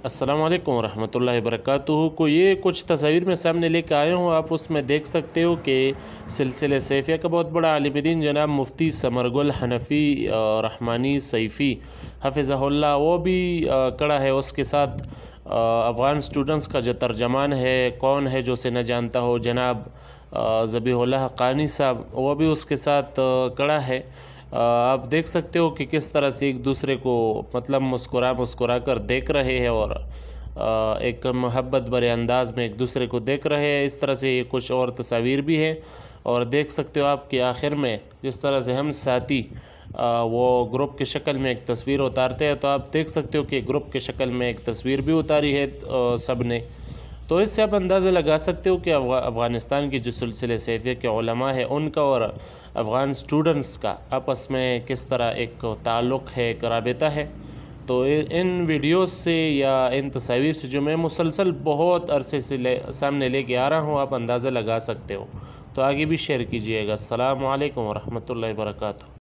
السلام علیکم ورحمۃ اللہ وبرکاتہ کو یہ کچھ تصاویر میں سامنے لے کے آیا ہوں. آپ اس میں دیکھ سکتے ہو کہ سلسلہ سیفیہ کا بہت بڑا عالم دین جناب مفتی ثمرگل حنفی رحمانی سیفی حفظہ اللہ وہ بھی کڑا ہے. اس کے ساتھ افغان سٹوڈنٹس کا جو ترجمان ہے کون ہے جو اسے نہ جانتا ہو جناب ذبیح اللہ حقانی صاحب وہ بھی اس کے ساتھ کڑا ہے. آپ دیکھ سکتے ہو کہ کس طرح سے ایک دوسرے کو مطلب مسکرا کر دیکھ رہے ہیں اور ایک محبت برے انداز میں ایک دوسرے کو دیکھ رہے ہیں. اس طرح سے یہ کچھ اور تصاویر بھی ہیں اور دیکھ سکتے ہو آپ کہ آخر میں جس طرح سے ہم ساتھی وہ گروپ کی شکل میں ایک تصویر اتارتے ہیں تو آپ دیکھ سکتے ہو کہ گروپ کی شکل میں ایک تصویر بھی اتاری ہے سب نے. تو اس سے آپ اندازہ لگا سکتے ہو کہ افغانستان کی جو سلسلہ سیفیہ کے علماء ہیں ان کا اور افغان سٹوڈنٹس کا آپس میں کس طرح ایک تعلق ہے ایک رابطہ ہے. تو ان ویڈیوز سے یا ان تصاویر سے جو میں مسلسل بہت عرصے سے سامنے لے کے آ رہا ہوں آپ اندازہ لگا سکتے ہو. تو آگے بھی شیئر کیجئے گا. السلام علیکم ورحمۃ اللہ وبرکاتہ.